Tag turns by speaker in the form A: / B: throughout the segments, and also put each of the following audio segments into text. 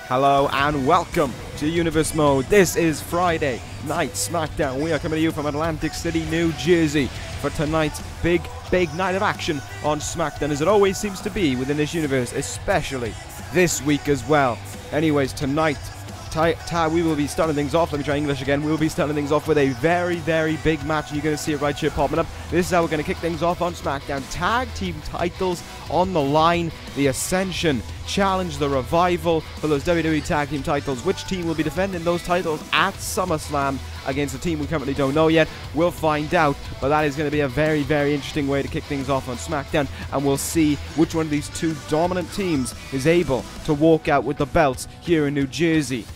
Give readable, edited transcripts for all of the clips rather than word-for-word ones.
A: Hello and welcome to Universe Mode. This is Friday Night Smackdown. We are coming to you from Atlantic City, New Jersey for tonight's big night of action on Smackdown, as it always seems to be within this universe, especially this week as well. Anyways, tonight, we will be starting things off. Let me try English again. We will be starting things off with a very big match, and you're going to see it right here popping up. This is how we're going to kick things off on Smackdown. Tag team titles on the line. The Ascension challenge the Revival for those WWE Tag Team titles. Which team will be defending those titles at SummerSlam against a team we currently don't know yet? We'll find out, but that is going to be a very interesting way to kick things off on Smackdown, and we'll see which one of these two dominant teams is able to walk out with the belts here in New Jersey.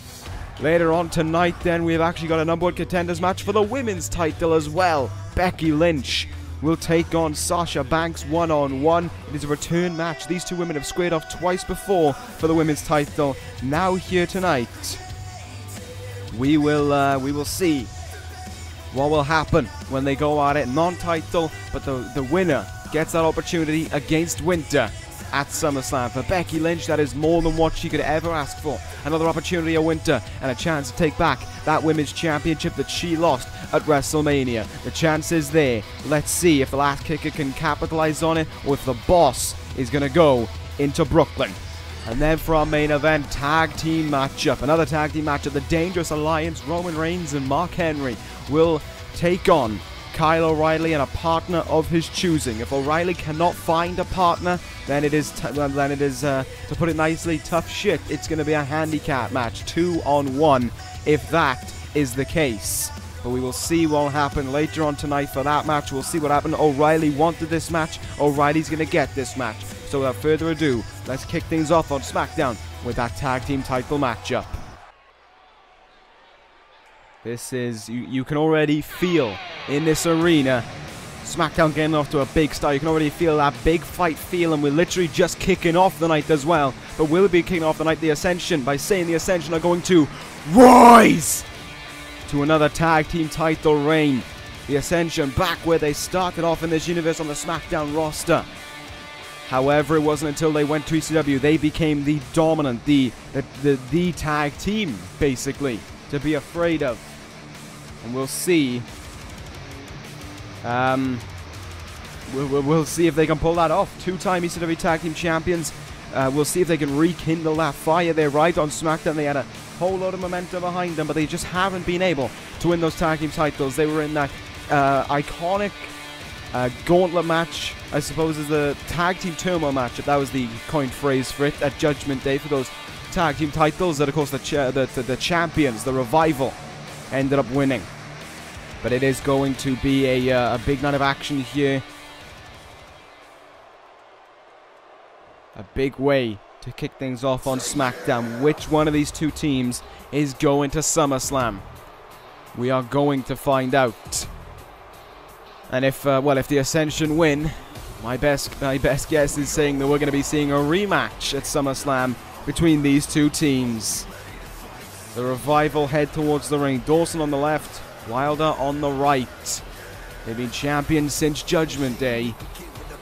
A: Later on tonight, then, we've actually got a number one contenders match for the women's title as well. Becky Lynch will take on Sasha Banks one-on-one. It is a return match. These two women have squared off twice before for the women's title. Now here tonight, we will see what will happen when they go at it. Non-title, but the winner gets that opportunity against Winter at SummerSlam. For Becky Lynch, that is more than what she could ever ask for. Another opportunity at Winter and a chance to take back that women's championship that she lost at WrestleMania. The chance is there. Let's see if the last kicker can capitalize on it, or if the boss is going to go into Brooklyn. And then for our main event, tag team matchup. Another tag team matchup. The Dangerous Alliance, Roman Reigns and Mark Henry, will take on Kyle O'Reilly and a partner of his choosing. If O'Reilly cannot find a partner, then it is, to put it nicely, tough shit. It's going to be a handicap match, 2-on-1, if that is the case. But we will see what will happen later on tonight for that match. We'll see what happened. O'Reilly wanted this match. O'Reilly's going to get this match. So without further ado, let's kick things off on SmackDown with that tag team title matchup. This is, you can already feel in this arena, SmackDown getting off to a big start. You can already feel that big fight feel, and we're literally just kicking off the night as well. But we'll be kicking off the night, the Ascension, by saying the Ascension are going to rise to another tag team title reign. The Ascension back where they started off in this universe on the SmackDown roster. However, it wasn't until they went to ECW they became the dominant, the tag team, basically, to be afraid of. And we'll see. We'll see if they can pull that off. Two-time ECW Tag Team Champions. We'll see if they can rekindle that fire. They're right on SmackDown. They had a whole load of momentum behind them, but they just haven't been able to win those tag team titles. They were in that iconic gauntlet match, I suppose, is the tag team turmoil matchup. That was the coined phrase for it at Judgment Day for those tag team titles that, of course, the champions, the Revival, ended up winning. But it is going to be a big night of action here. A big way to kick things off on SmackDown. Which one of these two teams is going to SummerSlam? We are going to find out. And if the Ascension win, my best guess is saying that we're going to be seeing a rematch at SummerSlam between these two teams. The Revival head towards the ring. Dawson on the left, Wilder on the right. They've been champions since Judgment Day.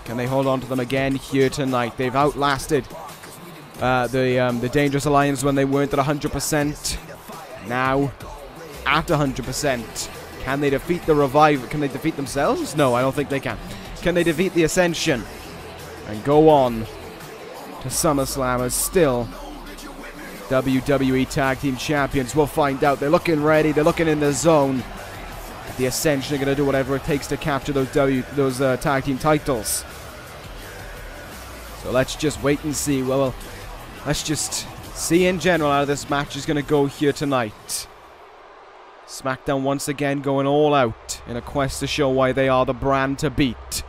A: Can they hold on to them again here tonight? They've outlasted the Dangerous Alliance when they weren't at 100%. Now, at 100%. Can they defeat the Revival? Can they defeat themselves? No, I don't think they can. Can they defeat the Ascension and go on to SummerSlam as still WWE Tag Team Champions? We'll find out. They're looking ready. They're looking in the zone. The Ascension are going to do whatever it takes to capture those tag team titles. So let's just wait and see. Well, let's just see in general how this match is going to go here tonight. SmackDown once again going all out in a quest to show why they are the brand to beat.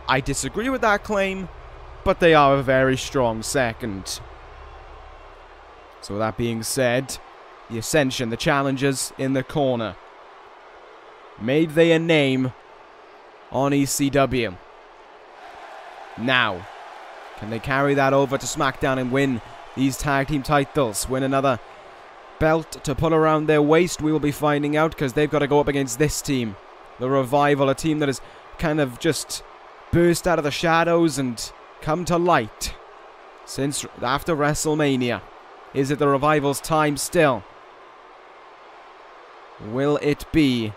A: I disagree with that claim, but they are a very strong second. So with that being said, the Ascension, the challengers in the corner. Made they a name on ECW. Now, can they carry that over to SmackDown and win these tag team titles? Win another belt to put around their waist? We will be finding out, because they've got to go up against this team. The Revival, a team that has kind of just burst out of the shadows and come to light since after WrestleMania. Is it the Revival's time still? Will it be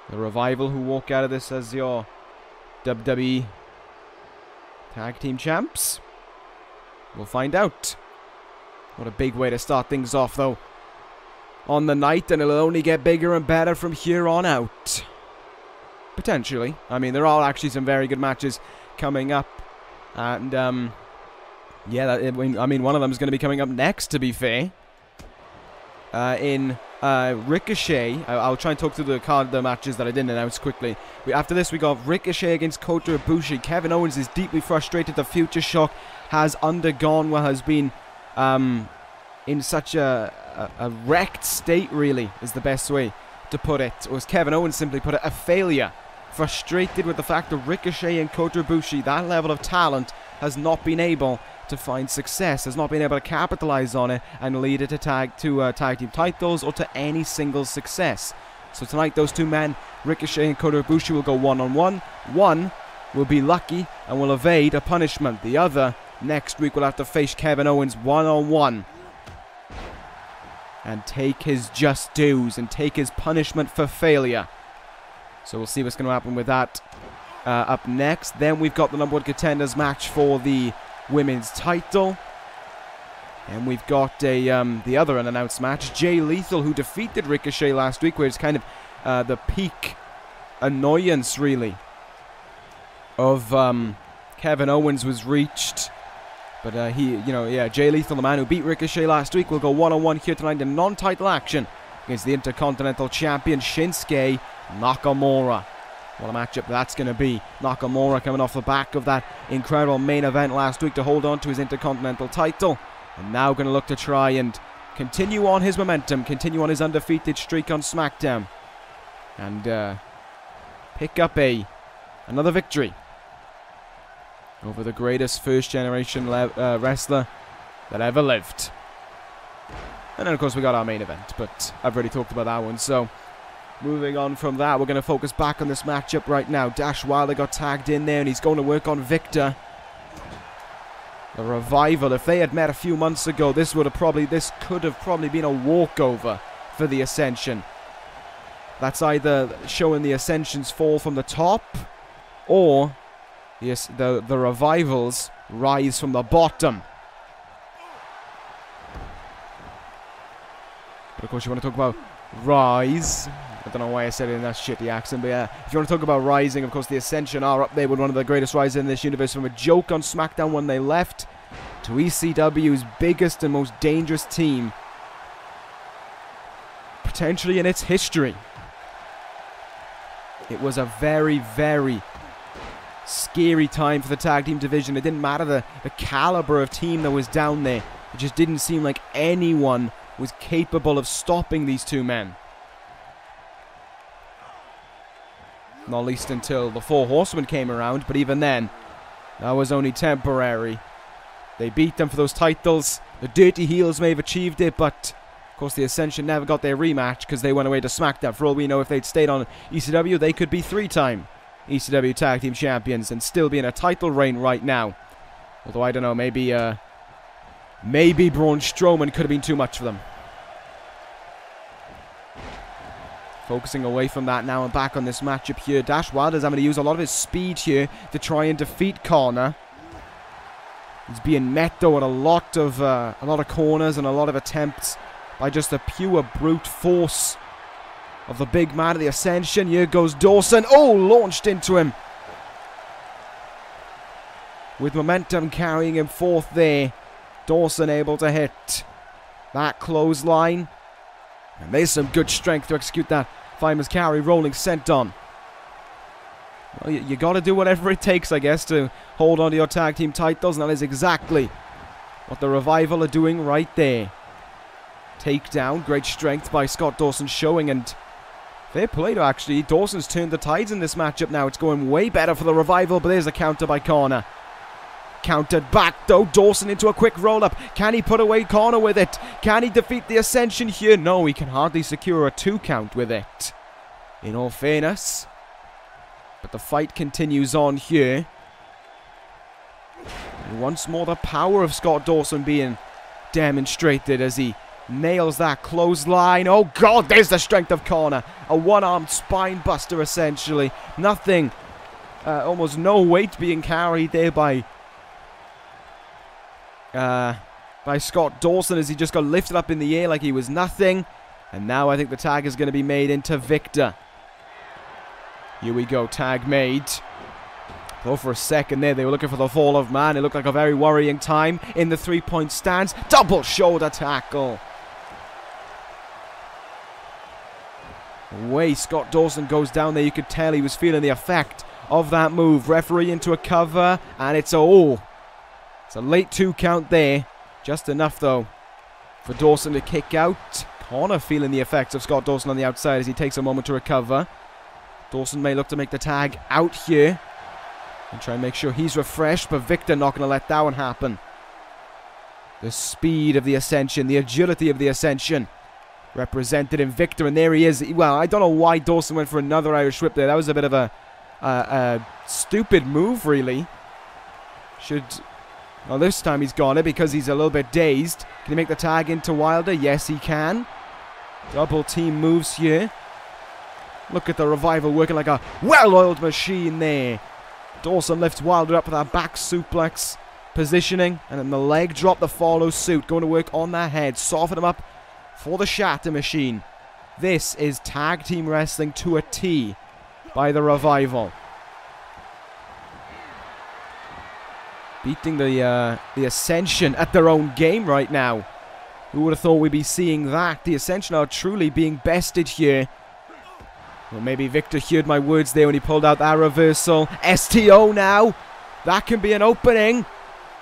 A: the Revival who walk out of this as your WWE Tag Team Champs? We'll find out. What a big way to start things off, though, on the night, and it'll only get bigger and better from here on out. Potentially. I mean, there are actually some very good matches coming up. And, yeah, I mean, one of them is going to be coming up next, to be fair. In Ricochet. I'll try and talk through the matches that I didn't announce quickly. After this, we got Ricochet against Kota Ibushi. Kevin Owens is deeply frustrated. The Future Shock has undergone what has been in such a wrecked state, really, is the best way to put it. Or as Kevin Owens simply put it, a failure. Frustrated with the fact that Ricochet and Kota Ibushi, that level of talent, has not been able to find success, has not been able to capitalize on it and lead it to tag team titles or to any single success. So tonight, those two men, Ricochet and Kota Ibushi, will go one-on-one. One will be lucky and will evade a punishment. The other, next week, will have to face Kevin Owens one-on-one and take his just dues and take his punishment for failure. So we'll see what's going to happen with that up next. Then we've got the number 1 contenders match for the women's title. And we've got the other unannounced match. Jay Lethal, who defeated Ricochet last week, where it's kind of the peak annoyance, really, of Kevin Owens was reached. But Jay Lethal, the man who beat Ricochet last week, will go one-on-one here tonight in non-title action against the Intercontinental Champion Shinsuke Nakamura. What a matchup that's going to be. Nakamura coming off the back of that incredible main event last week to hold on to his Intercontinental title. And now going to look to try and continue on his momentum, continue on his undefeated streak on Smackdown. And pick up another victory over the greatest first-generation wrestler that ever lived. And then, of course, we got our main event, but I've already talked about that one. So, moving on from that, we're going to focus back on this matchup right now. Dash Wilder got tagged in there, and he's going to work on Victor. The Revival, if they had met a few months ago, this could have probably been a walkover for the Ascension. That's either showing the Ascension's fall from the top, or the Revival's rise from the bottom. But of course, you want to talk about rise. I don't know why I said it in that shitty accent, but yeah, if you want to talk about rising, of course, the Ascension are up there with one of the greatest rises in this universe, from a joke on SmackDown when they left to ECW's biggest and most dangerous team, potentially in its history. It was a very, very scary time for the tag team division. It didn't matter the caliber of team that was down there. It just didn't seem like anyone was capable of stopping these two men. Not least until the Four Horsemen came around, but even then, that was only temporary. They beat them for those titles. The Dirty Heels may have achieved it, but of course the Ascension never got their rematch because they went away to SmackDown. For all we know, if they'd stayed on ECW, they could be 3-time ECW Tag Team Champions and still be in a title reign right now. Although, I don't know, maybe Braun Strowman could have been too much for them. Focusing away from that now and back on this matchup here. Dash Wilder's having to use a lot of his speed here to try and defeat Connor. He's being met though at a lot of corners and a lot of attempts by just the pure brute force of the big man of the Ascension. Here goes Dawson. Oh, launched into him. With momentum carrying him forth there. Dawson able to hit that clothesline. And there's some good strength to execute that Fireman's Carry rolling senton. Well, you got to do whatever it takes, I guess, to hold on to your tag team titles. And that is exactly what the Revival are doing right there. Takedown, great strength by Scott Dawson showing, and fair play to actually. Dawson's turned the tides in this matchup now. It's going way better for the Revival, but there's a counter by Connor. Countered back though, Dawson into a quick roll-up. Can he put away Connor with it? Can he defeat the Ascension here? No, he can hardly secure a 2 count with it, in all fairness. But the fight continues on here. And once more, the power of Scott Dawson being demonstrated as he nails that clothesline. Oh God, there's the strength of Kota. A one-armed spine buster essentially. Nothing, almost no weight being carried there by Scott Dawson as he just got lifted up in the air like he was nothing. And now I think the tag is going to be made into Victor. Here we go, tag made. Though for a second there, they were looking for the fall of man. It looked like a very worrying time in the 3-point stance. Double shoulder tackle. The way Scott Dawson goes down there, you could tell he was feeling the effect of that move. Referee into a cover, and it's a late 2 count there. Just enough, though, for Dawson to kick out. Kota feeling the effects of Scott Dawson on the outside as he takes a moment to recover. Dawson may look to make the tag out here and try and make sure he's refreshed, but Victor not going to let that one happen. The speed of the Ascension, the agility of the Ascension represented in Victor, and there he is. Well, I don't know why Dawson went for another Irish whip there. That was a bit of a stupid move, really. Well, this time he's got it because he's a little bit dazed. Can he make the tag into Wilder? Yes, he can. Double team moves here. Look at the Revival working like a well-oiled machine there. Dawson lifts Wilder up with that back suplex positioning. And then the leg drop, the follow suit. Going to work on that head. Soften him up for the shatter machine. This is tag team wrestling to a T by the Revival. Beating the Ascension at their own game right now. Who would have thought we'd be seeing that? The Ascension are truly being bested here. Well, maybe Victor heard my words there when he pulled out that reversal. STO now. That can be an opening.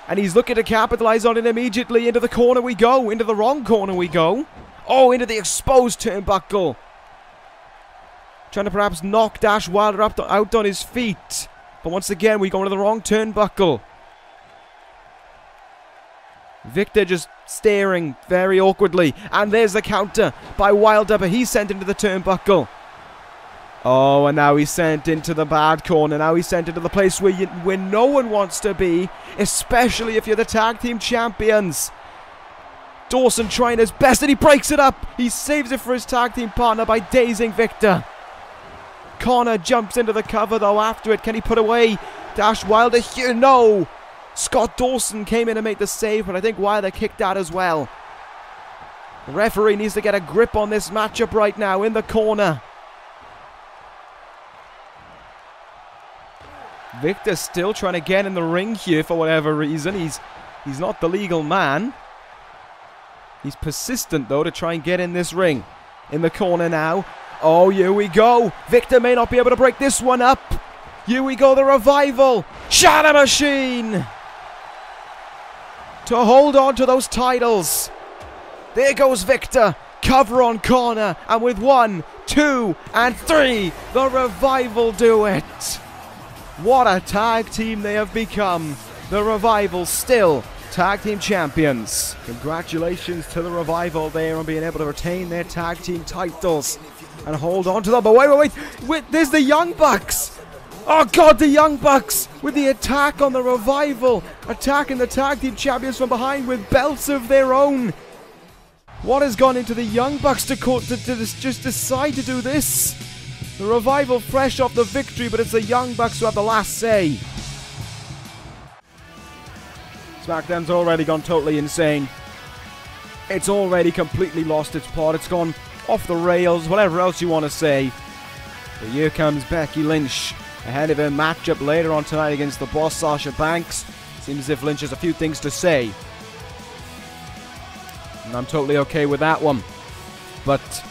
A: And he's looking to capitalize on it immediately. Into the corner we go. Into the wrong corner we go. Oh, into the exposed turnbuckle. Trying to perhaps knock Dash Wilder out on his feet. But once again, we go into the wrong turnbuckle. Victor just staring very awkwardly. And there's the counter by Wilder, but he's sent into the turnbuckle. Oh, and now he's sent into the bad corner. Now he's sent into the place where no one wants to be, especially if you're the tag team champions. Dawson trying his best, and he breaks it up. He saves it for his tag team partner by dazing Victor. Kota jumps into the cover, though, after it. Can he put away Dash Wilder here? No! Scott Dawson came in and made the save, but I think Wilder kicked out as well. The referee needs to get a grip on this matchup right now in the corner. Victor still trying to get in the ring here for whatever reason. He's not the legal man. He's persistent, though, to try and get in this ring. In the corner now. Oh, here we go. Victor may not be able to break this one up. Here we go, the Revival. Shatter Machine. To hold on to those titles. There goes Victor. Cover on Kota. And with 1, 2, and 3, the Revival do it. What a tag team they have become. The Revival still tag team champions. Congratulations to the Revival there on being able to retain their tag team titles and hold on to them. But wait, there's the Young Bucks. Oh God, the Young Bucks with the attack on the Revival, attacking the tag team champions from behind with belts of their own. What has gone into the Young Bucks to just decide to do this? The Revival fresh off the victory, but it's the Young Bucks who have the last say. SmackDown's already gone totally insane. It's already completely lost its plot. It's gone off the rails, whatever else you want to say. But here comes Becky Lynch ahead of a matchup later on tonight against the boss, Sasha Banks. Seems as if Lynch has a few things to say. And I'm totally okay with that one. But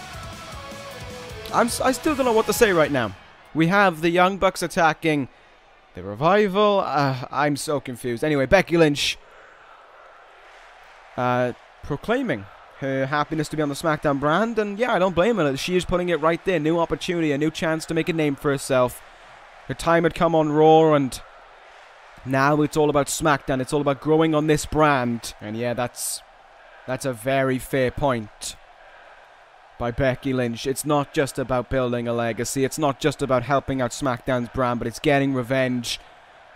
A: I still don't know what to say right now. We have the Young Bucks attacking the Revival. I'm so confused. Anyway, Becky Lynch proclaiming her happiness to be on the Smackdown brand. And yeah, I don't blame her. She is putting it right there. New opportunity, a new chance to make a name for herself. Her time had come on Raw, and now it's all about SmackDown. It's all about growing on this brand. And yeah, that's a very fair point by Becky Lynch. It's not just about building a legacy. It's not just about helping out SmackDown's brand, but it's getting revenge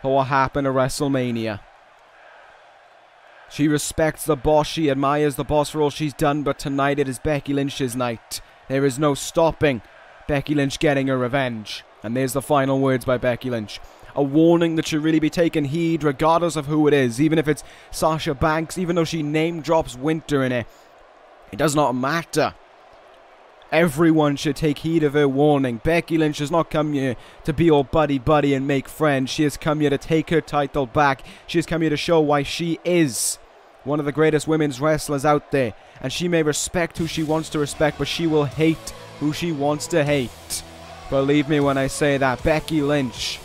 A: for what happened at WrestleMania. She respects the boss. She admires the boss for all she's done. But tonight it is Becky Lynch's night. There is no stopping Becky Lynch getting her revenge. And there's the final words by Becky Lynch. A warning that should really be taken heed regardless of who it is. Even if it's Sasha Banks, even though she name drops Winter in it. It does not matter. Everyone should take heed of her warning. Becky Lynch has not come here to be all buddy-buddy and make friends. She has come here to take her title back. She has come here to show why she is one of the greatest women's wrestlers out there. And she may respect who she wants to respect, but she will hate who she wants to hate. Believe me when I say that. Becky Lynch.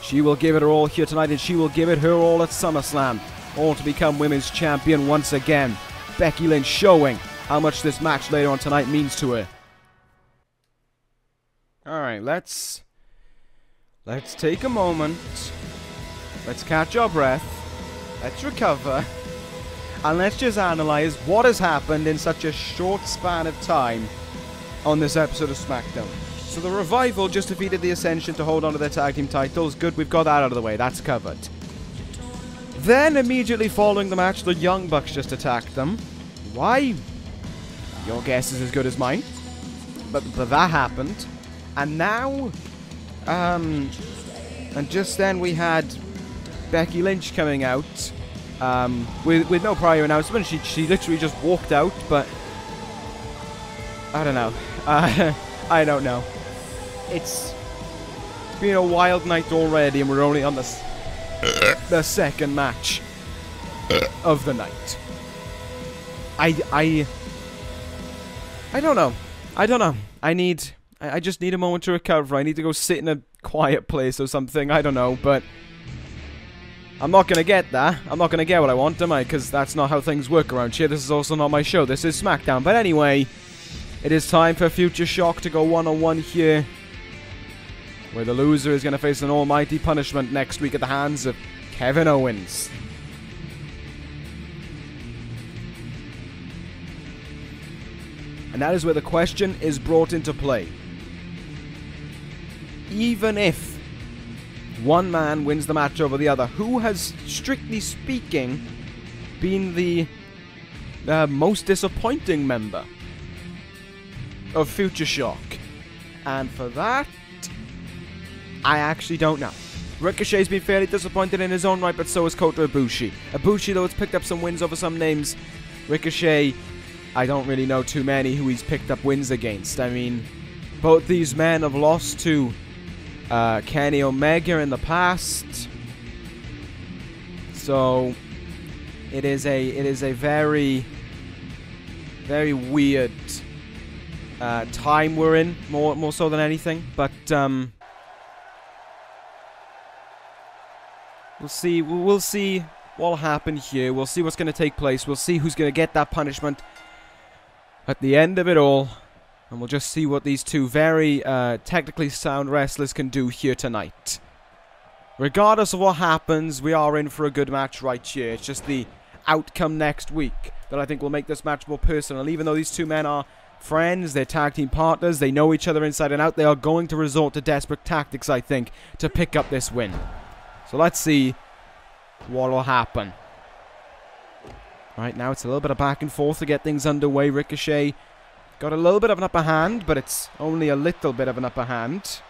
A: She will give it her all here tonight, and she will give it her all at SummerSlam. All to become women's champion once again. Becky Lynch showing how much this match later on tonight means to her. Alright, let's take a moment. Let's catch our breath. Let's recover. And let's just analyze what has happened in such a short span of time on this episode of Smackdown. So the Revival just defeated the Ascension to hold on to their tag team titles. Good, we've got that out of the way. That's covered. Then, immediately following the match, the Young Bucks just attacked them. Why? Your guess is as good as mine. But that happened. And now, and just then we had Becky Lynch coming out with no prior announcement. She literally just walked out, but I don't know. I don't know. It's been a wild night already, and we're only on the second match of the night. I don't know. I just need a moment to recover. I need to go sit in a quiet place or something. I don't know, but I'm not going to get that. I'm not going to get what I want, am I? Because that's not how things work around here. This is also not my show. This is Smackdown. But anyway, it is time for Future Shock to go one-on-one here, where the loser is going to face an almighty punishment next week at the hands of Kevin Owens. And that is where the question is brought into play. Even if one man wins the match over the other, who has, strictly speaking, been the most disappointing member of Future Shock? And for that, I actually don't know. Ricochet's been fairly disappointed in his own right, but so has Kota Ibushi. Ibushi, though, has picked up some wins over some names. Ricochet, I don't really know too many who he's picked up wins against. I mean, both these men have lost to Kenny Omega in the past. So it is a very, very weird time we're in, more so than anything. But we'll see what'll happen here. We'll see what's going to take place. We'll see who's going to get that punishment at the end of it all. And we'll just see what these two very technically sound wrestlers can do here tonight. Regardless of what happens, we are in for a good match right here. It's just the outcome next week that I think will make this match more personal. Even though these two men are friends, they're tag team partners, they know each other inside and out, they are going to resort to desperate tactics, I think, to pick up this win. So let's see what will happen. Right now it's a little bit of back and forth to get things underway. Ricochet got a little bit of an upper hand, but it's only a little bit of an upper hand.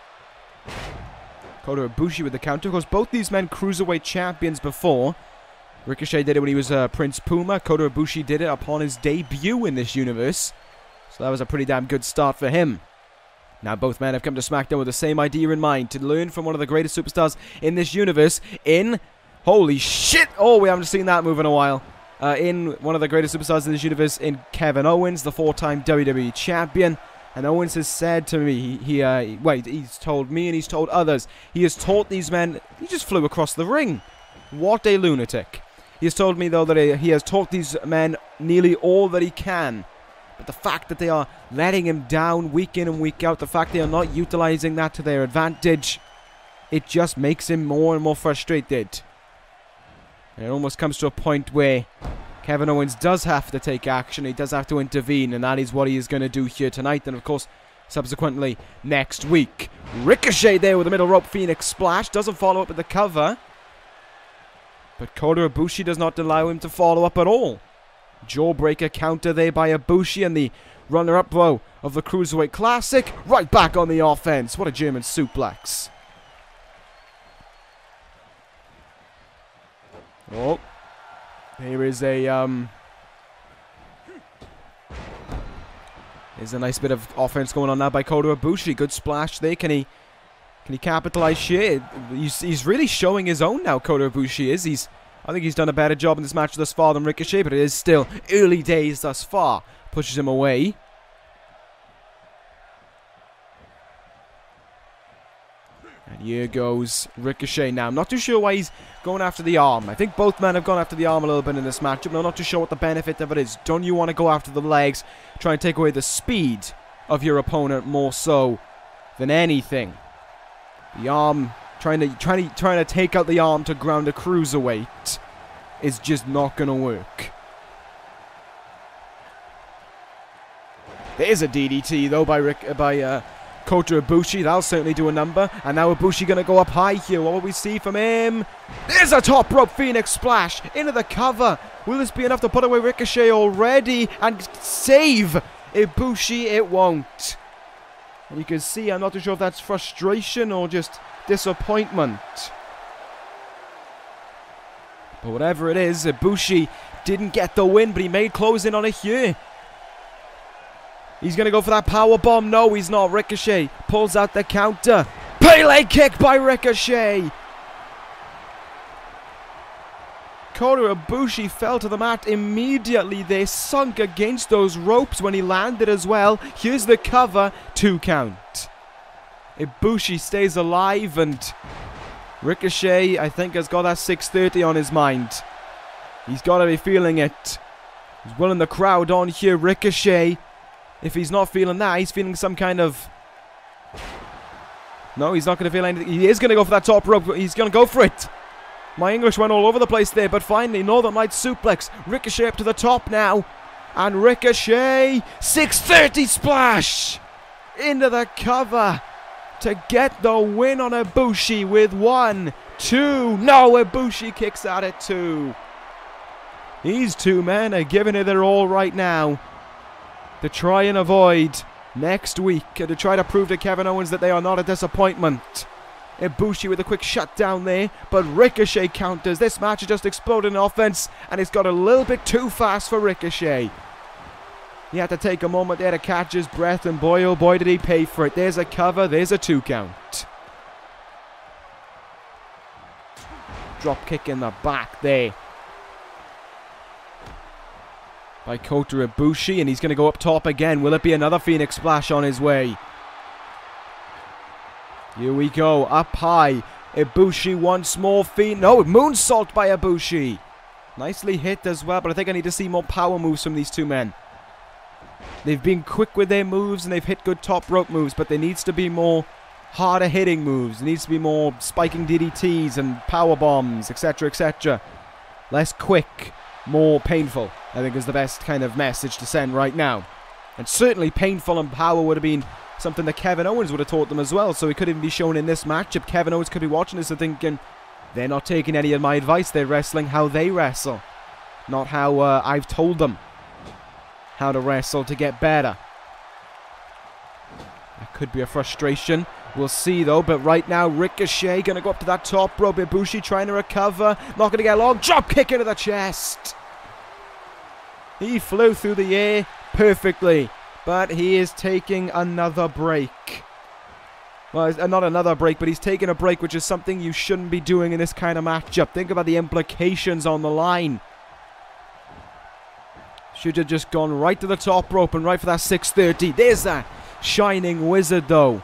A: Kota Ibushi with the counter. Of course, both these men cruiserweight champions before. Ricochet did it when he was Prince Puma. Kota Ibushi did it upon his debut in this universe. So that was a pretty damn good start for him. Now both men have come to SmackDown with the same idea in mind, to learn from one of the greatest superstars in this universe in... Holy shit! Oh, we haven't seen that move in a while. In one of the greatest superstars in this universe, in Kevin Owens, the 4-time WWE Champion. And Owens has said to me, he's told me and he's told others, he has taught these men, he just flew across the ring. What a lunatic. He has told me, though, that he has taught these men nearly all that he can. But the fact that they are letting him down week in and week out, the fact they are not utilizing that to their advantage, it just makes him more and more frustrated. And it almost comes to a point where Kevin Owens does have to take action. He does have to intervene, and that is what he is going to do here tonight. And, of course, subsequently next week. Ricochet there with a middle rope Phoenix Splash. Doesn't follow up with the cover. But Kota Ibushi does not allow him to follow up at all. Jawbreaker counter there by Ibushi, and the runner-up blow of the Cruiserweight Classic. Right back on the offense. What a German suplex. Oh. Here is a, There's a nice bit of offense going on now by Kota Ibushi. Good splash there. Can he capitalize here? He's really showing his own now, Kota Ibushi is. I think he's done a better job in this match thus far than Ricochet, but it is still early days thus far. Pushes him away. And here goes Ricochet now. I'm not too sure why he's going after the arm. I think both men have gone after the arm a little bit in this matchup, but I'm not too sure what the benefit of it is. Don't you want to go after the legs, try and take away the speed of your opponent more so than anything? The arm, trying to take out the arm to ground a cruiserweight is just not going to work. There's a DDT though by Kota Ibushi. That'll certainly do a number. And now Ibushi going to go up high here. What will we see from him? There's a top rope Phoenix splash into the cover. Will this be enough to put away Ricochet already and save Ibushi? It won't. And you can see, I'm not too sure if that's frustration or just disappointment. But whatever it is, Ibushi didn't get the win, but he made close in on it here. He's going to go for that power bomb. No, he's not. Ricochet pulls out the counter. Pele kick by Ricochet. Kota Ibushi fell to the mat immediately. They sunk against those ropes when he landed as well. Here's the cover. 2 count. Ibushi stays alive, and Ricochet, I think, has got that 630 on his mind. He's got to be feeling it. He's willing the crowd on here. Ricochet, if he's not feeling that, he's feeling some kind of... No, he's not going to feel anything. He is going to go for that top rope. He's going to go for it. My English went all over the place there, but finally, Northern Light suplex. Ricochet up to the top now. And Ricochet, 630 splash into the cover to get the win on Ibushi with 1, 2. No, Ibushi kicks out at 2. These two men are giving it their all right now to try and avoid next week, to try to prove to Kevin Owens that they are not a disappointment. Ibushi with a quick shutdown there, but Ricochet counters. This match has just exploded in offense, and it's got a little bit too fast for Ricochet. He had to take a moment there to catch his breath, and boy oh boy did he pay for it. There's a cover, there's a 2 count. Drop kick in the back there by Kota Ibushi, and he's going to go up top again. Will it be another Phoenix splash on his way? Here we go, up high. Ibushi once more. No, moonsault by Ibushi. Nicely hit as well, but I think I need to see more power moves from these two men. They've been quick with their moves, and they've hit good top rope moves, but there needs to be more harder hitting moves. There needs to be more spiking DDTs and power bombs, etc., etc. Less quick, more painful, I think is the best kind of message to send right now. And certainly painful and power would have been something that Kevin Owens would have taught them as well, so it could even be shown in this matchup. Kevin Owens could be watching this and thinking, they're not taking any of my advice, they're wrestling how they wrestle, not how I've told them how to wrestle to get better. That could be a frustration. We'll see though, but right now Ricochet going to go up to that top rope. Ibushi trying to recover, not going to get long. Drop kick into the chest. He flew through the air perfectly, but he is taking another break. Well, not another break, but he's taking a break, which is something you shouldn't be doing in this kind of matchup. Think about the implications on the line. Should have just gone right to the top rope and right for that 630. There's that shining wizard though.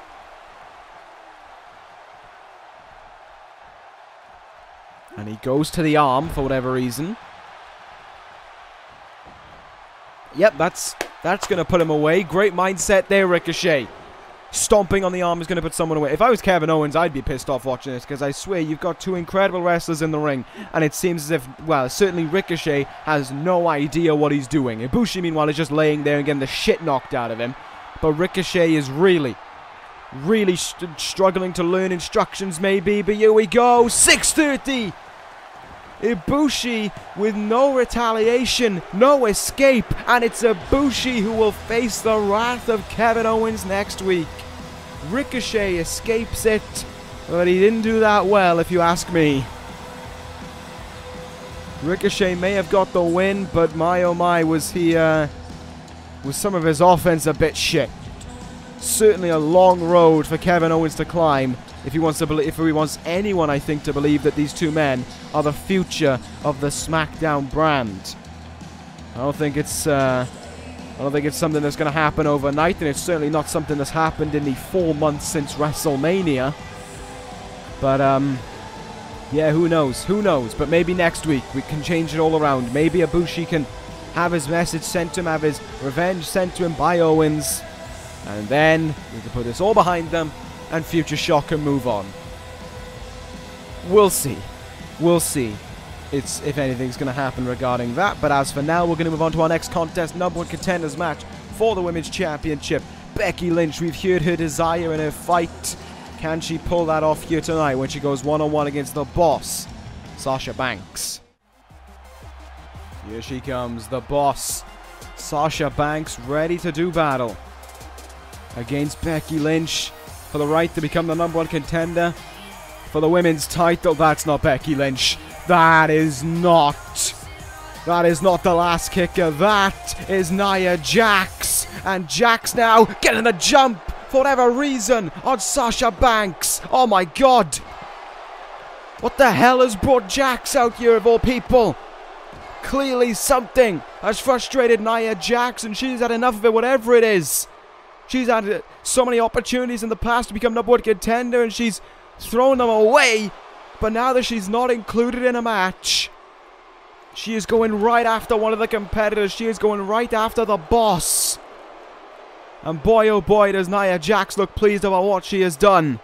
A: And he goes to the arm for whatever reason. Yep, that's going to put him away. Great mindset there, Ricochet. Stomping on the arm is going to put someone away. If I was Kevin Owens, I'd be pissed off watching this, because I swear you've got two incredible wrestlers in the ring, and it seems as if, well, certainly Ricochet has no idea what he's doing. Ibushi, meanwhile, is just laying there and getting the shit knocked out of him. But Ricochet is really struggling to learn instructions, maybe. But here we go. 630. Ibushi with no retaliation, no escape, and it's Ibushi who will face the wrath of Kevin Owens next week. Ricochet escapes it, but he didn't do that well if you ask me. Ricochet may have got the win, but my oh my, was some of his offense a bit shit. Certainly a long road for Kevin Owens to climb if he wants anyone, I think, to believe that these two men are the future of the Smackdown brand. I don't think it's something that's going to happen overnight, and it's certainly not something that's happened in the 4 months since WrestleMania. But yeah, who knows? Who knows? But maybe next week we can change it all around. Maybe Ibushi can have his message sent to him, have his revenge sent to him by Owens, and then we can put this all behind them, and Future Shock can move on. We'll see. We'll see. If anything's going to happen regarding that. But as for now, we're going to move on to our next contest, #1 contenders match for the Women's Championship. Becky Lynch, we've heard her desire in her fight. Can she pull that off here tonight when she goes one-on-one against the boss, Sasha Banks? Here she comes, the boss, Sasha Banks, ready to do battle against Becky Lynch for the right to become the #1 contender for the women's title. That's not Becky Lynch. That is not the last kicker. That is Nia Jax. And Jax now getting the jump for whatever reason on Sasha Banks. Oh my god. What the hell has brought Jax out here of all people? Clearly something has frustrated Nia Jax, and she's had enough of it, whatever it is. She's had so many opportunities in the past to become #1 contender, and she's thrown them away. But now that she's not included in a match, she is going right after one of the competitors. She is going right after the boss. And boy, oh boy, does Nia Jax look pleased about what she has done.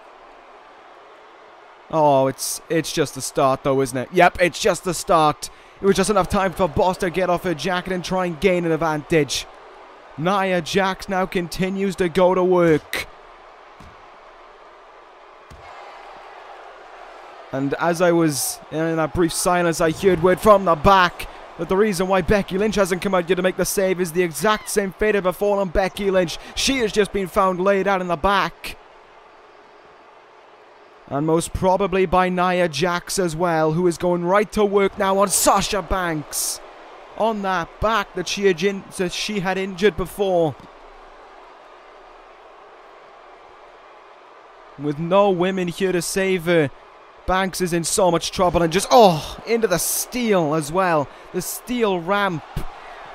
A: Oh, it's just the start though, isn't it? Yep, it's just the start. It was just enough time for Boss to get off her jacket and try and gain an advantage. Nia Jax now continues to go to work. And as I was in that brief silence, I heard word from the back that the reason why Becky Lynch hasn't come out here to make the save is the exact same fate had befallen Becky Lynch. She has just been found laid out in the back. And most probably by Nia Jax as well, who is going right to work now on Sasha Banks. On that back that she had injured before. With no women here to save her, Banks is in so much trouble, and just, into the steel as well. The steel ramp.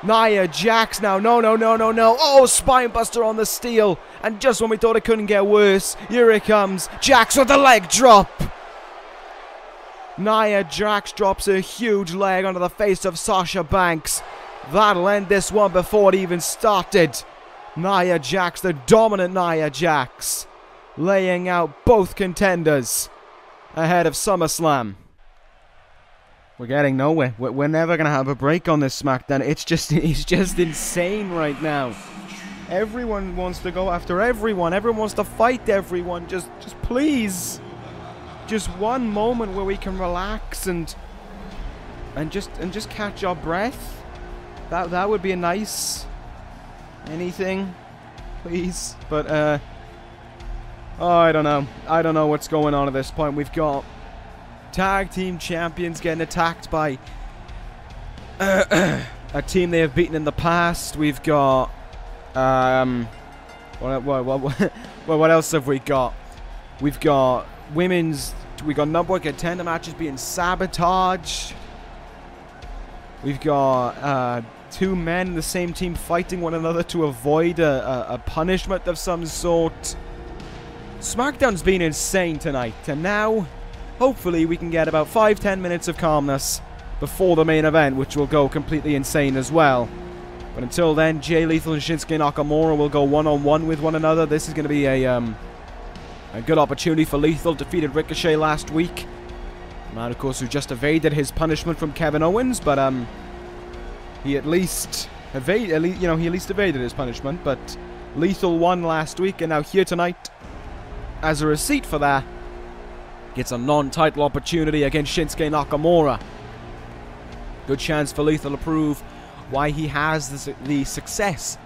A: Nia Jax now. No. Oh, spinebuster on the steel. And just when we thought it couldn't get worse, here it comes. Jax with the leg drop. Nia Jax drops a huge leg onto the face of Sasha Banks. That'll end this one before it even started. Nia Jax, the dominant Nia Jax, laying out both contenders ahead of SummerSlam. We're getting nowhere. We're never going to have a break on this SmackDown. It's just insane right now. Everyone wants to go after everyone. Everyone wants to fight everyone. Just please. Just one moment where we can relax and just catch our breath. That would be a nice anything, please. But I don't know. I don't know what's going on at this point. We've got Tag Team Champions getting attacked by a team they have beaten in the past. We've got what else have we got? We've got #1 contender matches being sabotaged. We've got 2 men in the same team fighting one another to avoid a punishment of some sort. SmackDown's been insane tonight, and now hopefully we can get about 5-10 minutes of calmness before the main event, which will go completely insane as well. But until then, Jay Lethal and Shinsuke Nakamura will go one-on-one with one another. This is going to be a good opportunity for Lethal. Defeated Ricochet last week. Man, of course, who just evaded his punishment from Kevin Owens, but he at least evaded his punishment. But Lethal won last week, and now here tonight, as a receipt for that, gets a non-title opportunity against Shinsuke Nakamura. Good chance for Lethal to prove why he has the success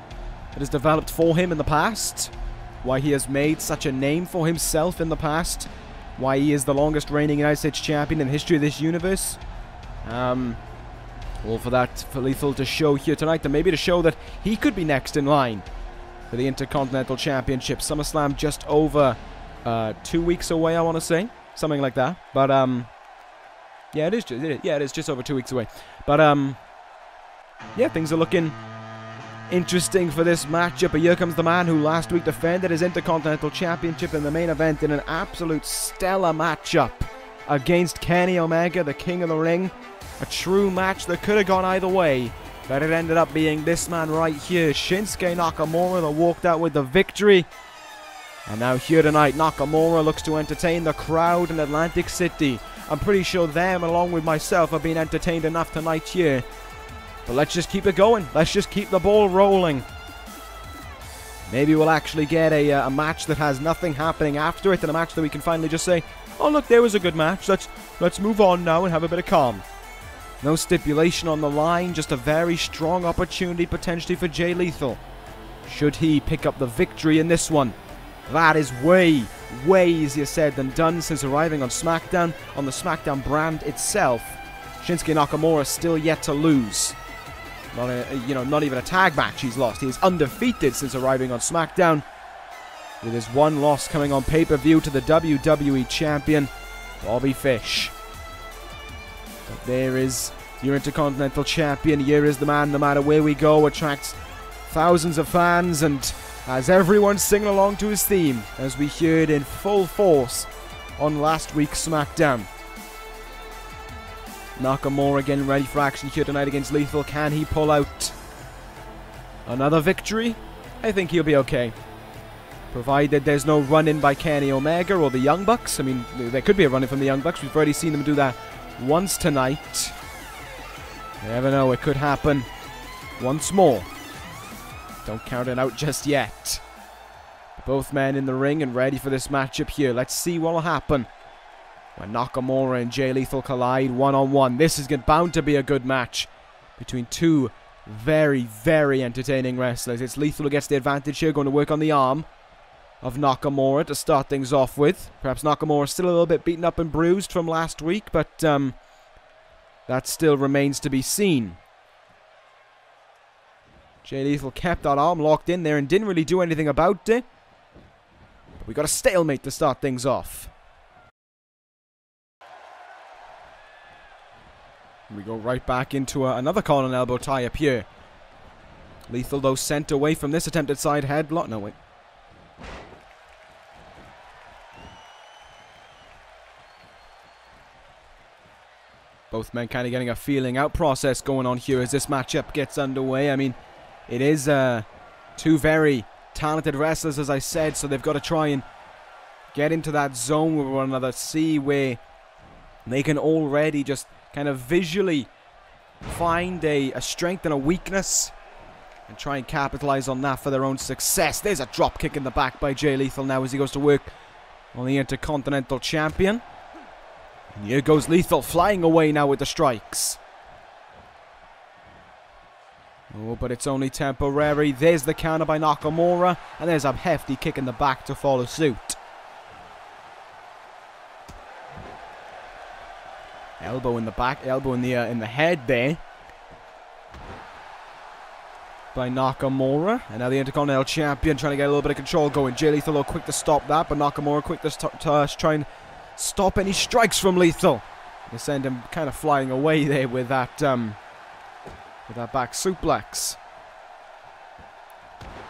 A: that has developed for him in the past, why he has made such a name for himself in the past, why he is the longest reigning United States champion in the history of this universe. All for that for Lethal to show here tonight, and maybe to show that he could be next in line for the Intercontinental Championship. SummerSlam just over 2 weeks away, I want to say, something like that. But yeah, it is just over 2 weeks away. But yeah, things are looking interesting for this matchup. But here comes the man who last week defended his Intercontinental Championship in the main event in an absolute stellar matchup against Kenny Omega, the King of the Ring. A true match that could have gone either way, but it ended up being this man right here, Shinsuke Nakamura, that walked out with the victory. And now here tonight, Nakamura looks to entertain the crowd in Atlantic City. I'm pretty sure them, along with myself, have been entertained enough tonight here. But let's just keep it going. Let's just keep the ball rolling. Maybe we'll actually get a match that has nothing happening after it, and a match that we can finally just say, oh look, there was a good match. Let's move on now and have a bit of calm. No stipulation on the line, just a very strong opportunity potentially for Jay Lethal. Should he pick up the victory in this one? That is way easier said than done since arriving on SmackDown, on the SmackDown brand itself. Shinsuke Nakamura still yet to lose. Not even a tag match he's lost. He is undefeated since arriving on SmackDown, with his one loss coming on pay-per-view to the WWE Champion, Bobby Fish. But there is your Intercontinental Champion. Here is the man, no matter where we go, attracts thousands of fans and has everyone singing along to his theme, as we heard in full force on last week's SmackDown. Nakamura getting ready for action here tonight against Lethal. Can he pull out another victory? I think he'll be okay, provided there's no run-in by Kenny Omega or the Young Bucks. I mean, there could be a run-in from the Young Bucks. We've already seen them do that once tonight. You never know, it could happen once more. Don't count it out just yet. Both men in the ring and ready for this matchup here. Let's see what will happen when Nakamura and Jay Lethal collide one-on-one. This is bound to be a good match between two very, very entertaining wrestlers. It's Lethal who gets the advantage here, going to work on the arm of Nakamura to start things off with. Perhaps Nakamura still a little bit beaten up and bruised from last week, but that still remains to be seen. Jay Lethal kept that arm locked in there and didn't really do anything about it. But we got a stalemate to start things off. We go right back into another collar and elbow tie-up here. Lethal, though, sent away from this attempted side headlock. No, wait. Both men kind of getting a feeling out process going on here as this matchup gets underway. I mean, it is two very talented wrestlers, as I said, so they've got to try and get into that zone with one another, see where they can already just kind of visually find a strength and a weakness and try and capitalize on that for their own success. There's a drop kick in the back by Jay Lethal now as he goes to work on the Intercontinental Champion. And here goes Lethal flying away now with the strikes. Oh, but it's only temporary. There's the counter by Nakamura, and there's a hefty kick in the back to follow suit. Elbow in the back, elbow in the head there by Nakamura. And now the Intercontinental Champion trying to get a little bit of control going. Jay Lethal, though, quick to stop that, but Nakamura quick to try and stop any strikes from Lethal. They send him kind of flying away there with that back suplex.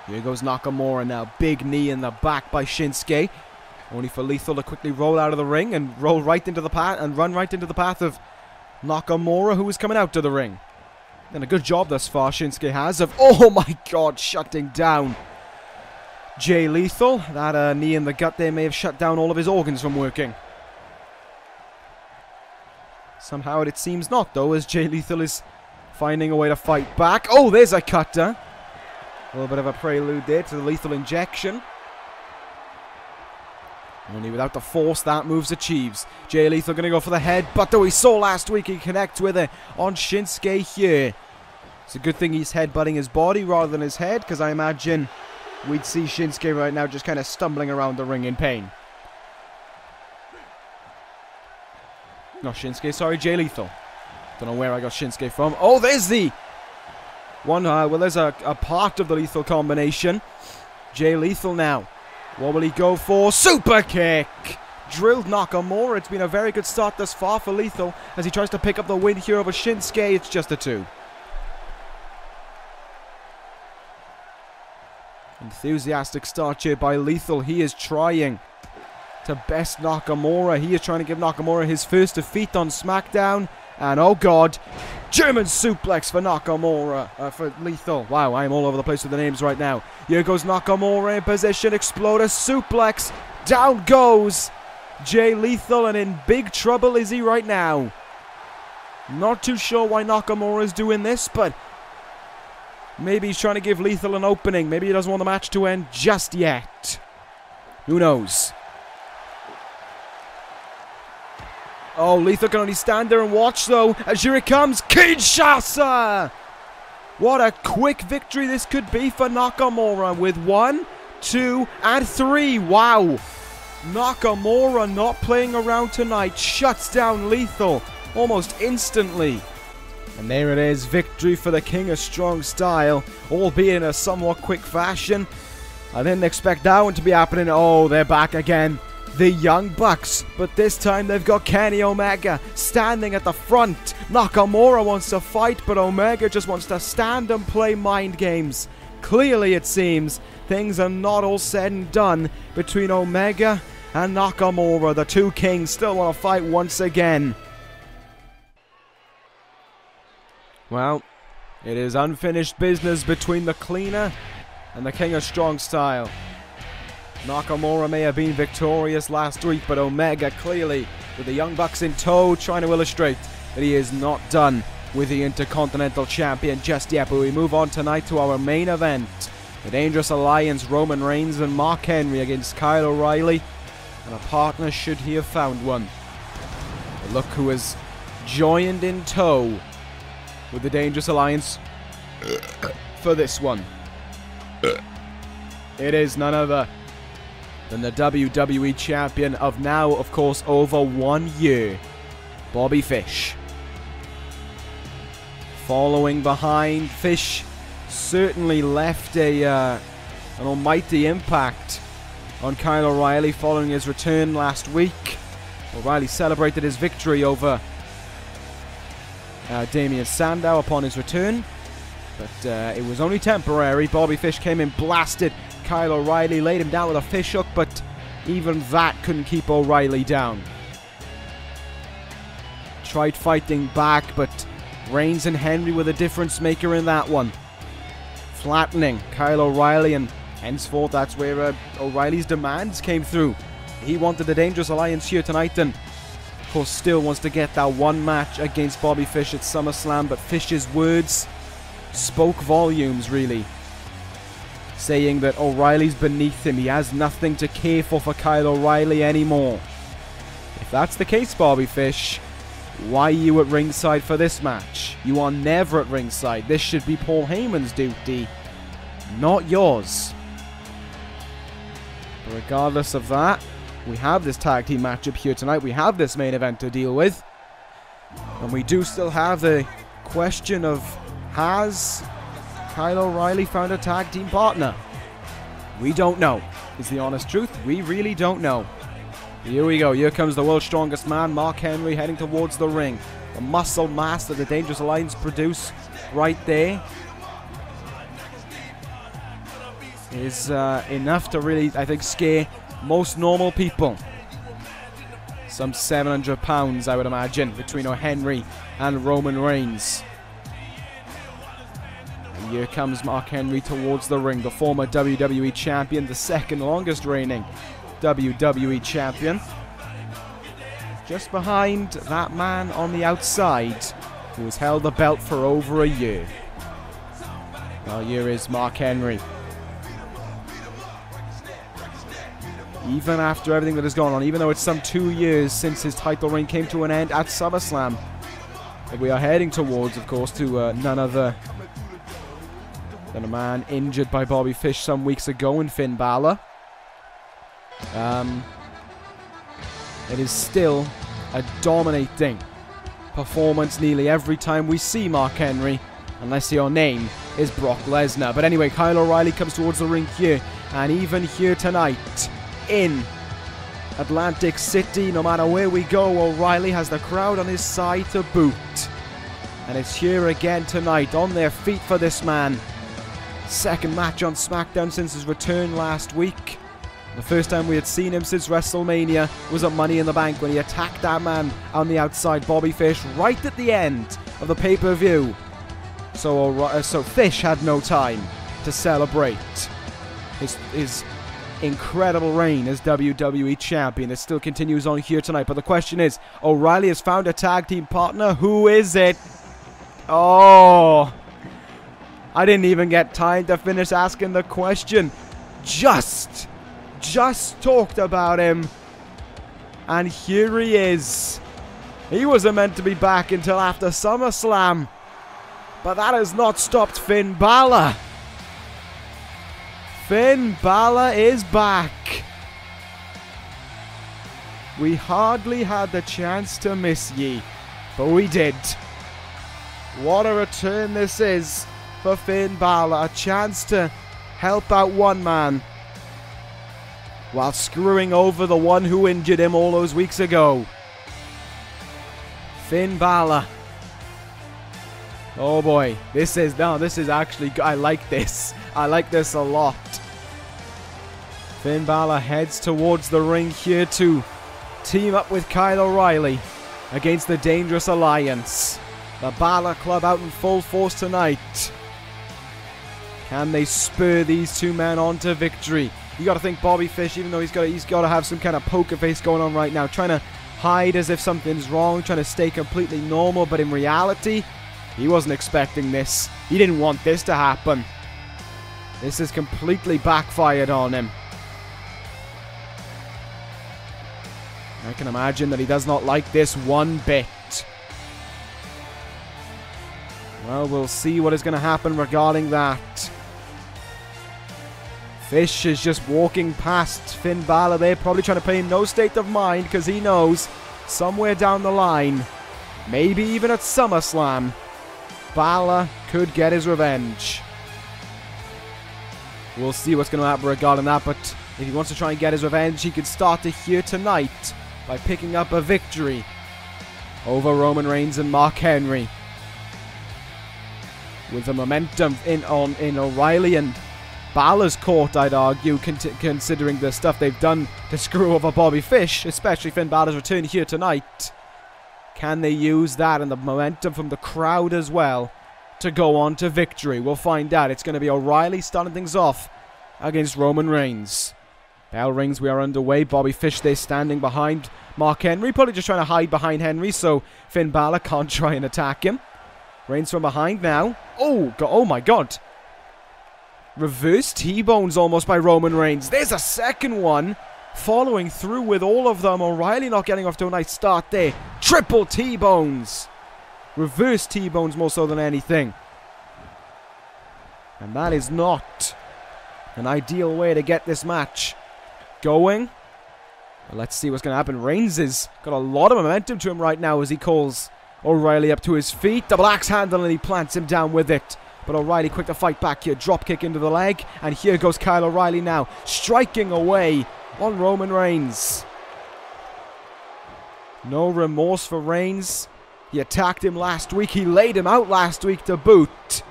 A: Here goes Nakamura now. Big knee in the back by Shinsuke. Only for Lethal to quickly roll out of the ring and roll right into the path and run right into the path of Nakamura, who is coming out to the ring. And a good job thus far Shinsuke has of, oh my god, shutting down Jay Lethal. That knee in the gut there may have shut down all of his organs from working. Somehow it seems not, though, as Jay Lethal is finding a way to fight back. Oh, there's a cutter. A little bit of a prelude there to the lethal injection. Only without the force that moves achieves. Jay Lethal going to go for the head, but though we saw last week he connects with it on Shinsuke here. It's a good thing he's headbutting his body rather than his head, because I imagine we'd see Shinsuke right now just kind of stumbling around the ring in pain. No, Shinsuke, sorry, Jay Lethal. Don't know where I got Shinsuke from. Oh, there's the one. Well, there's a part of the Lethal combination. Jay Lethal now. What will he go for? Super kick! Drilled Nakamura. It's been a very good start thus far for Lethal as he tries to pick up the win here over Shinsuke. It's just a 2. Enthusiastic start here by Lethal. He is trying to best Nakamura. He is trying to give Nakamura his first defeat on Smackdown. And oh god, German suplex for Nakamura, for Lethal. Wow, I'm all over the place with the names right now. Here goes Nakamura in position, Exploder suplex. Down goes Jay Lethal, and in big trouble is he right now. Not too sure why Nakamura is doing this, but maybe he's trying to give Lethal an opening. Maybe he doesn't want the match to end just yet. Who knows? Oh, Lethal can only stand there and watch, though, as here it comes, Kinshasa! What a quick victory this could be for Nakamura with 1, 2, and 3. Wow! Nakamura not playing around tonight, shuts down Lethal almost instantly. And there it is, victory for the King of Strong Style, albeit in a somewhat quick fashion. I didn't expect that one to be happening. Oh, they're back again. The Young Bucks, but this time they've got Kenny Omega standing at the front. Nakamura wants to fight, but Omega just wants to stand and play mind games. Clearly, it seems, things are not all said and done between Omega and Nakamura. The two kings still want to fight once again. Well, it is unfinished business between the Cleaner and the King of Strong Style. Nakamura may have been victorious last week, but Omega clearly, with the Young Bucks in tow, trying to illustrate that he is not done with the Intercontinental Champion just yet. But we move on tonight to our main event. The Dangerous Alliance, Roman Reigns and Mark Henry against Kyle O'Reilly. And a partner should he have found one. But look who has joined in tow with the Dangerous Alliance for this one. It is none other than the WWE Champion of now, of course, over 1 year, Bobby Fish. Following behind, Fish certainly left an almighty impact on Kyle O'Reilly following his return last week. O'Reilly celebrated his victory over Damian Sandow upon his return, but it was only temporary. Bobby Fish came in, blasted Kyle O'Reilly, laid him down with a fish hook, but even that couldn't keep O'Reilly down. Tried fighting back, but Reigns and Henry were the difference maker in that one. Flattening Kyle O'Reilly, and henceforth that's where O'Reilly's demands came through. He wanted the Dangerous Alliance here tonight, and of course still wants to get that one match against Bobby Fish at SummerSlam, but Fish's words spoke volumes, really, saying that O'Reilly's beneath him. He has nothing to care for Kyle O'Reilly anymore. If that's the case, Bobby Fish, why are you at ringside for this match? You are never at ringside. This should be Paul Heyman's duty, not yours. But regardless of that, we have this tag team matchup here tonight. We have this main event to deal with. And we do still have the question of, has Kyle O'Reilly found a tag team partner? We don't know, is the honest truth. We really don't know. Here we go. Here comes the world's strongest man, Mark Henry, heading towards the ring. The muscle mass that the Dangerous Alliance produce right there is enough to really, I think, scare most normal people. Some 700 pounds, I would imagine, between Henry and Roman Reigns. And here comes Mark Henry towards the ring, the former WWE Champion, the second longest reigning WWE Champion. Just behind that man on the outside who has held the belt for over a year. Well, here is Mark Henry. Even after everything that has gone on, even though it's some 2 years since his title reign came to an end at SummerSlam, that we are heading towards, of course, to none other than a man injured by Bobby Fish some weeks ago in Finn Balor. It is still a dominating performance nearly every time we see Mark Henry, unless your name is Brock Lesnar. But anyway, Kyle O'Reilly comes towards the ring here, and even here tonight in Atlantic City, no matter where we go, O'Reilly has the crowd on his side to boot. And it's here again tonight, on their feet for this man. Second match on SmackDown since his return last week. The first time we had seen him since WrestleMania was at Money in the Bank, when he attacked that man on the outside, Bobby Fish, right at the end of the pay-per-view. So Fish had no time to celebrate his incredible reign as WWE Champion. It still continues on here tonight, but the question is, O'Reilly has found a tag team partner. Who is it? Oh, I didn't even get time to finish asking the question. Just talked about him, and here he is. He wasn't meant to be back until after SummerSlam, but that has not stopped Finn Balor. Finn Balor is back. We hardly had the chance to miss ye, but we did. What a return this is for Finn Balor. A chance to help out one man while screwing over the one who injured him all those weeks ago. Finn Balor. Oh boy, this is actually, I like this. I like this a lot. Finn Balor heads towards the ring here to team up with Kyle O'Reilly against the Dangerous Alliance. The Balor Club out in full force tonight. Can they spur these two men on to victory? You got to think Bobby Fish, even though he's got to have some kind of poker face going on right now, trying to hide as if something's wrong, trying to stay completely normal, but in reality, he wasn't expecting this. He didn't want this to happen. This has completely backfired on him. I can imagine that he does not like this one bit. Well, we'll see what is going to happen regarding that. Fish is just walking past Finn Balor there, probably trying to play in no state of mind, because he knows somewhere down the line, maybe even at SummerSlam, Balor could get his revenge. We'll see what's going to happen regarding that, but if he wants to try and get his revenge, he could start it here tonight by picking up a victory over Roman Reigns and Mark Henry. With the momentum in O'Reilly and Balor's court, I'd argue, considering the stuff they've done to screw over Bobby Fish, especially Finn Balor's return here tonight. Can they use that and the momentum from the crowd as well to go on to victory? We'll find out. It's going to be O'Reilly starting things off against Roman Reigns. Bell rings, we are underway. Bobby Fish there standing behind Mark Henry, probably just trying to hide behind Henry so Finn Balor can't try and attack him. Reigns from behind now. Oh my god. Reverse T-bones almost by Roman Reigns. There's a second one. Following through with all of them. O'Reilly not getting off to a nice start there. Triple T-bones. Reverse T-bones more so than anything. And that is not an ideal way to get this match going. But let's see what's going to happen. Reigns has got a lot of momentum to him right now as he calls O'Reilly up to his feet. Double axe handle and he plants him down with it. But O'Reilly quick to fight back here. Drop kick into the leg. And here goes Kyle O'Reilly now. Striking away on Roman Reigns. No remorse for Reigns. He attacked him last week. He laid him out last week to boot.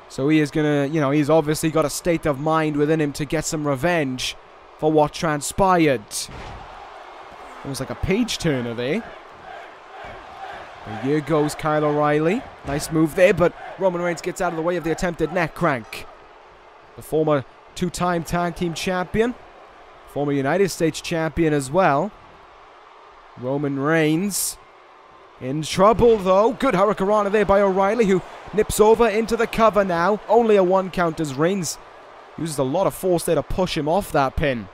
A: So he is going to, he's obviously got a state of mind within him to get some revenge for what transpired. Almost like a page turner there. And here goes Kyle O'Reilly. Nice move there, but Roman Reigns gets out of the way of the attempted neck crank. The former two-time tag team champion. Former United States champion as well. Roman Reigns in trouble though. Good hurricanrana there by O'Reilly, who nips over into the cover now. Only a one count as Reigns Uses a lot of force there to push him off that pin.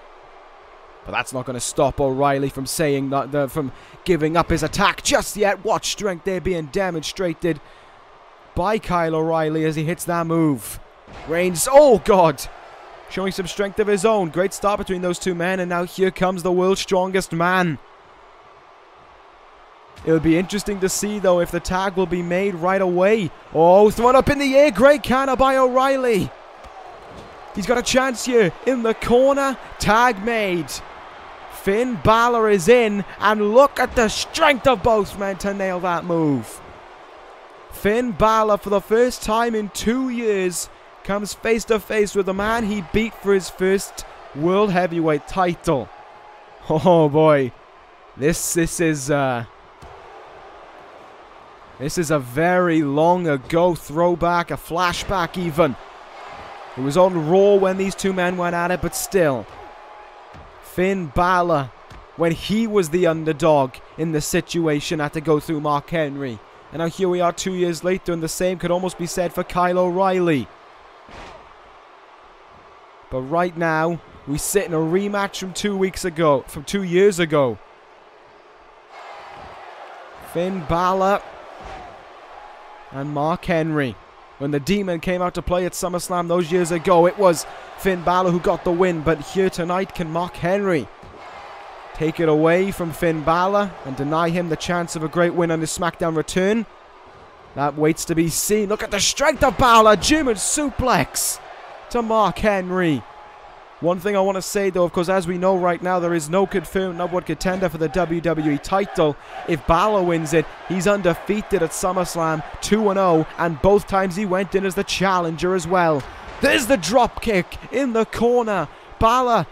A: But that's not going to stop O'Reilly from saying that, from giving up his attack just yet. Watch strength there being demonstrated by Kyle O'Reilly as he hits that move. Reigns, oh God, showing some strength of his own. Great start between those two men, and now here comes the world's strongest man. It'll be interesting to see, though, if the tag will be made right away. Oh, thrown up in the air. Great counter by O'Reilly. He's got a chance here in the corner. Tag made. Finn Balor is in, and look at the strength of both men to nail that move. Finn Balor, for the first time in 2 years, comes face to face with the man he beat for his first World Heavyweight title. Oh boy, this is a very long ago throwback, a flashback even. It was on Raw when these two men went at it, but still. Finn Balor, when he was the underdog in the situation, had to go through Mark Henry. And now here we are 2 years later, and the same could almost be said for Kyle O'Reilly. But right now, we sit in a rematch from 2 years ago. Finn Balor and Mark Henry. When the Demon came out to play at SummerSlam those years ago, it was Finn Balor who got the win. But here tonight, can Mark Henry take it away from Finn Balor and deny him the chance of a great win on his SmackDown return? That waits to be seen. Look at the strength of Balor. German suplex to Mark Henry. One thing I want to say, though, of course, as we know right now, there is no confirmed number one contender for the WWE title. If Balor wins it, he's undefeated at SummerSlam, 2-0, and both times he went in as the challenger as well. There's the drop kick in the corner. Balor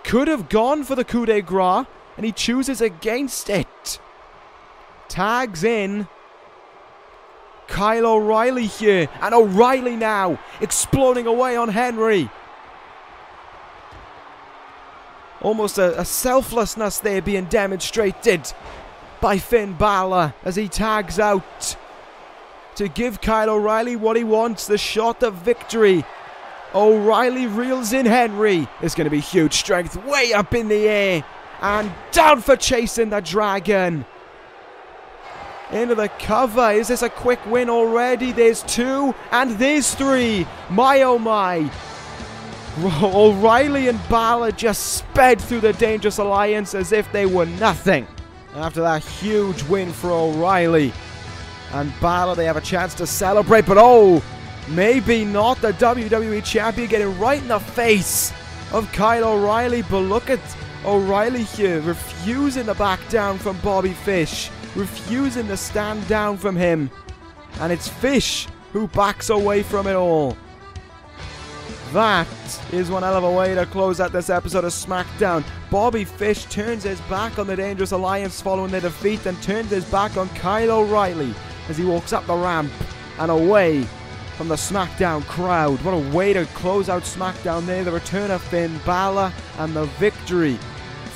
A: could have gone for the coup de grace, and he chooses against it. Tags in Kyle O'Reilly here, and O'Reilly now exploding away on Henry. Almost a selflessness there being demonstrated by Finn Balor as he tags out to give Kyle O'Reilly what he wants, the shot of victory. O'Reilly reels in Henry. It's going to be huge strength way up in the air and down for chasing the dragon. Into the cover. Is this a quick win already? There's two and there's three. My oh my. O'Reilly and Balor just sped through the Dangerous Alliance as if they were nothing. After that huge win for O'Reilly and Balor, they have a chance to celebrate, but oh, maybe not. The WWE Champion getting right in the face of Kyle O'Reilly, but look at O'Reilly here, refusing to back down from Bobby Fish, refusing to stand down from him, and it's Fish who backs away from it all. That is one hell of a way to close out this episode of SmackDown. Bobby Fish turns his back on the Dangerous Alliance following their defeat and turns his back on Kyle O'Reilly as he walks up the ramp and away from the SmackDown crowd. What a way to close out SmackDown there. The return of Finn Balor and the victory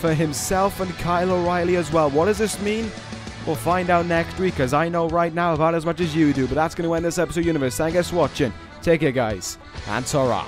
A: for himself and Kyle O'Reilly as well. What does this mean? We'll find out next week, because I know right now about as much as you do. But that's going to end this episode of Universe. Thank you guys for watching. Take care, guys, and ta-ra.